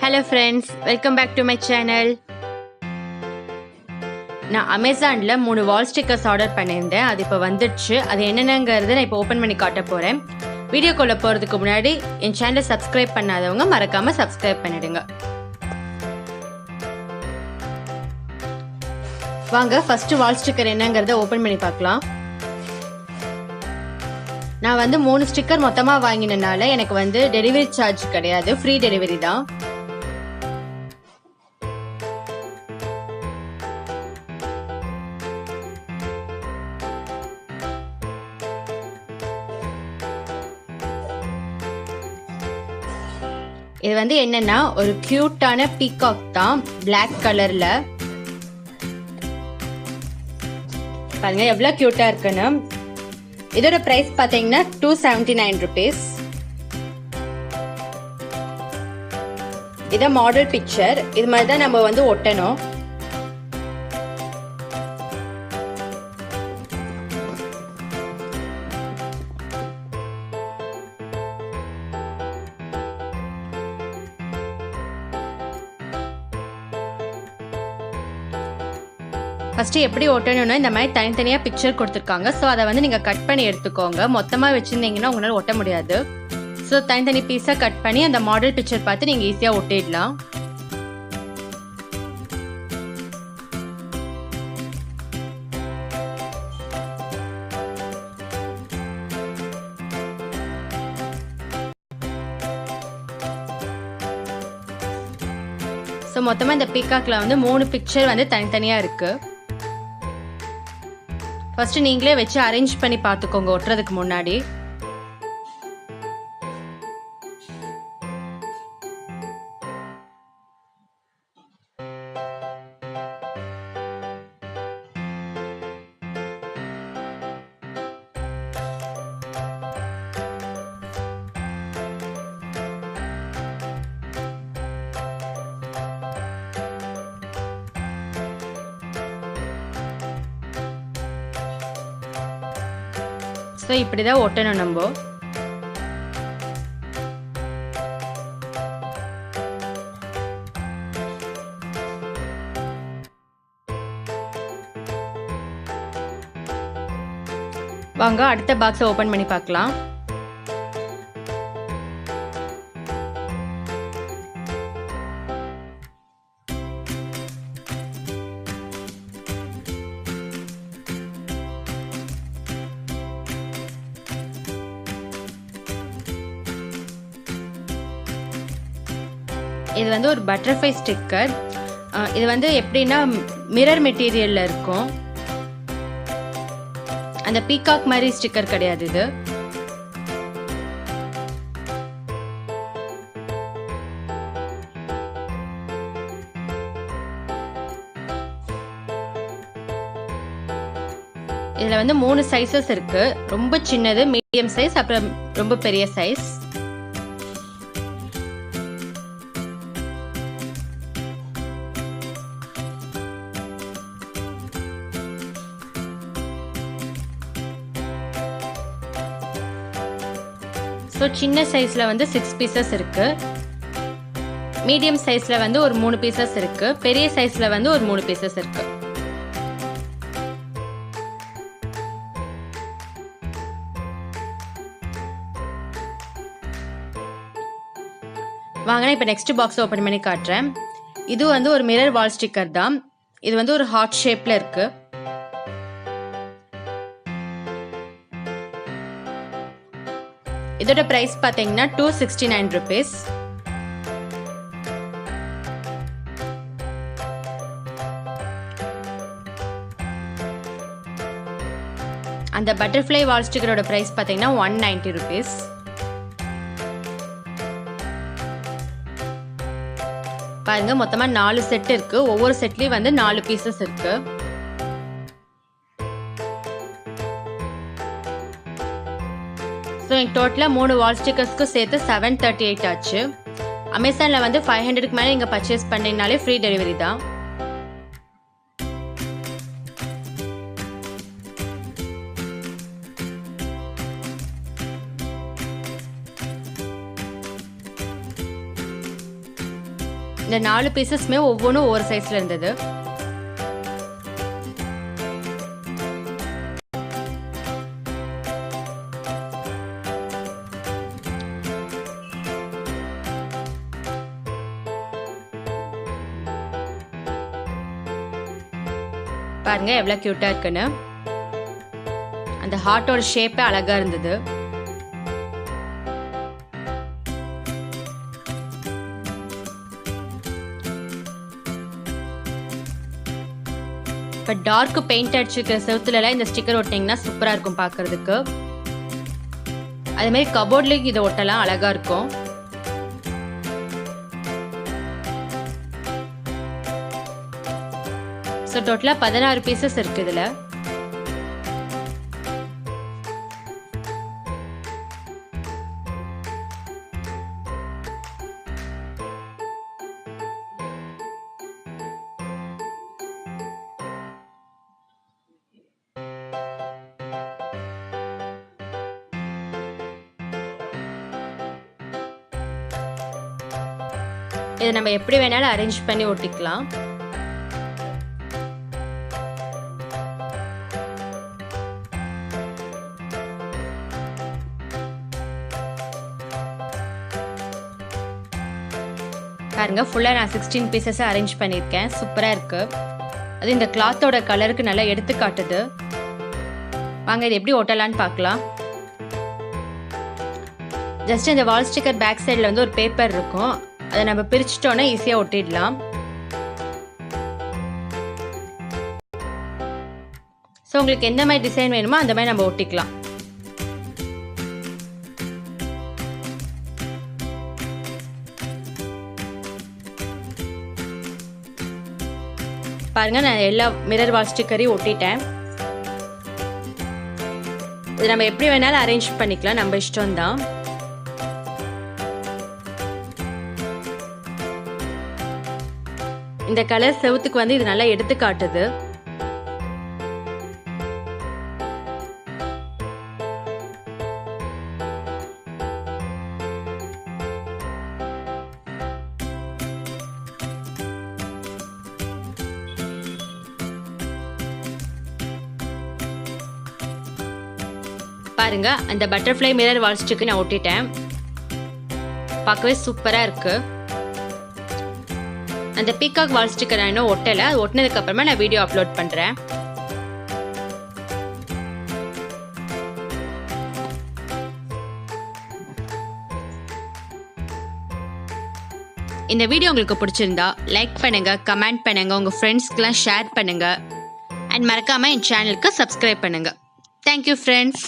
Hello friends, welcome back to my channel. நான் அமேசானில் 3 வால் stickers order பண்ணியிருந்தேன். அது இப்போ வந்துடுச்சு. அது என்னென்னங்கிறது நான் இப்போ ஓப்பன் பண்ணி காட்ட போகிறேன். வீடியோக்குள்ளே போகிறதுக்கு முன்னாடி என் சேனலை சப்ஸ்கிரைப் பண்ணாதவங்க மறக்காமல் சப்ஸ்கிரைப் பண்ணிடுங்க. வாங்க ஃபஸ்ட்டு வால் ஸ்டிக்கர் என்னங்கிறத ஓப்பன் பண்ணி பார்க்கலாம். நான் 3 ஸ்டிக்கர் மொத்தமாக வாங்கினனால எனக்கு டெலிவரி சார்ஜ் கிடையாது, ஃப்ரீ டெலிவரி தான். இது என்னன்னா ஒரு கியூட்டான பீகாக் தான், பிளாக் கலர்ல. பாருங்க எவ்வளவு கியூட்டா இருக்குன்னு. இதோட பிரைஸ் பாத்தீங்கன்னா 279 rupees. இத மாடல் பிக்சர். இது மாதிரி தான் நம்ம ஒட்டணும். ஃபர்ஸ்ட் எப்படி ஒட்டணும்னா இந்த மாதிரி தனித்தனியா பிக்சர் கொடுத்துருக்காங்க. ஸோ அதை நீங்க கட் பண்ணி எடுத்துக்கோங்க. மொத்தமா வச்சிருந்தீங்கன்னா உங்களால ஒட்ட முடியாது. ஸோ தனித்தனி பீஸா கட் பண்ணி அந்த மாடல் பிக்சர் பார்த்து நீங்க ஈஸியா ஒட்டிடலாம். ஸோ மொத்தமா இந்த பீகாக்ல 3 பிக்சர் தனித்தனியா இருக்கு. ஃபர்ஸ்ட் நீங்களே வச்சு அரேஞ்ச் பண்ணி பார்த்துக்கோங்க ஒட்டுறதுக்கு முன்னாடி. ஸோ இப்படி தான் ஒட்டணும் நம்ம. வாங்க அடுத்த பாக்ஸை ஓப்பன் பண்ணி பார்க்கலாம். இது ஒரு பட்டர்ஃப்ளை ஸ்டிக்கர். இது எப்படின்னா மிரர் மெட்டீரியல்ல இருக்கும். அந்த பீகாக் மாதிரி ஸ்டிக்கர் கிடையாது இது. இதுல 3 சைஸஸ் இருக்கு. ரொம்ப சின்னது, மீடியம் சைஸ், அப்புறம் ரொம்ப பெரிய சைஸ். ஸோ சின்ன சைஸ்ல 6 பீசஸ் இருக்கு. மீடியம் சைஸ்ல ஒரு 3 பீசஸ் இருக்கு. பெரிய சைஸ்ல ஒரு 3 பீசஸ் இருக்கு. வாங்க இப்ப நெக்ஸ்ட் பாக்ஸ் ஓபன் பண்ணி காட்டுறேன். இது ஒரு மிரர் வால் ஸ்டிக்கர் தான். இது ஒரு ஹார்ட் ஷேப்ல இருக்கு. இதோட பிரைஸ் பாத்தீங்கன்னா 269 rupees. அந்த பட்டர்ஃப்ளை வால் ஸ்டிக்கரோட பிரைஸ் பாத்தீங்கன்னா 190 rupees. பாருங்க மொத்தமா 4 செட் இருக்கு. ஒவ்வொரு செட்லயும் 4 பீசஸ் இருக்கு. ஸோ எனக்கு டோட்டலாக 3 வால் ஸ்டிக்கர்ஸ்க்கு சேர்த்து 738 ஆச்சு. அமேசானில் 500க்கு மேலே நீங்கள் பர்ச்சேஸ் பண்ணிங்கனாலே ஃப்ரீ டெலிவரி தான். இந்த 4 பீசஸ்மே ஒவ்வொன்றும் ஒவ்வொரு சைஸ்ல இருந்தது. பாருங்க எவ்வளவு கியூட்டா இருக்குன்னு. அந்த ஹார்ட்டோட ஷேப்பே அழகா இருந்தது. இப்போ டார்க் பெயிண்ட் அடிச்சிருக்கிற செவுத்துலலாம் இந்த ஸ்டிக்கர் ஒட்டிங்கன்னா சூப்பரா இருக்கும் பார்க்கிறதுக்கு. அதே மாதிரி கபோர்ட்லயும் இதை ஒட்டலாம், அழகா இருக்கும். ஸோ டோட்டலாக 16 பீசஸ் இருக்கு இதில். இதை நம்ம எப்படி வேணாலும் அரேஞ்ச் பண்ணி ஒட்டிக்கலாம். பாருங்க ஃபுல்லாக நான் 16 பீசஸை அரேஞ்ச் பண்ணியிருக்கேன். சூப்பராக இருக்கு. அது இந்த கிளாத்தோட கலருக்கு நல்லா எடுத்து காட்டுது. வாங்க இது எப்படி ஒட்டலான்னு பார்க்கலாம். ஜஸ்ட் இந்த வால் ஸ்டிக்கர் பேக் சைடில் வந்து ஒரு பேப்பர் இருக்கும். அதை நம்ம பிரிச்சுட்டோன்னா ஈஸியாக ஒட்டிடலாம். ஸோ உங்களுக்கு எந்த மாதிரி டிசைன் வேணுமோ அந்த மாதிரி நம்ம ஒட்டிக்கலாம். பாருங்க நான் எல்லா மிரர் வால் ஸ்டிக்கரையும் ஒட்டிட்டேன். இது நம்ம எப்படி வேணாலும் அரேஞ்ச் பண்ணிக்கலாம், நம்ம இஷ்டம் தான். இந்த கலர் செவுத்துக்கு வந்து இது நல்லா எடுத்து காட்டுது. பாருங்க அந்த பட்டர்ஃப்ளை மிரர் வால் ஸ்டிக் நான் ஒட்டிட்டேன். பார்க்கவே சூப்பரா இருக்கு. அந்த பீகாக் வால் ஸ்டிக்கர் நான் இன்னும் ஒட்டலை. அது ஒட்டினதுக்கு அப்புறமா நான் வீடியோ அப்லோட் பண்றேன். இந்த வீடியோ உங்களுக்கு பிடிச்சிருந்தா லைக் பண்ணுங்க, கமெண்ட் பண்ணுங்க, உங்க ஃப்ரெண்ட்ஸ்க்குலாம் ஷேர் பண்ணுங்க. அண்ட் மறக்காம என் சேனலுக்கு சப்ஸ்கிரைப் பண்ணுங்க. Thank you friends.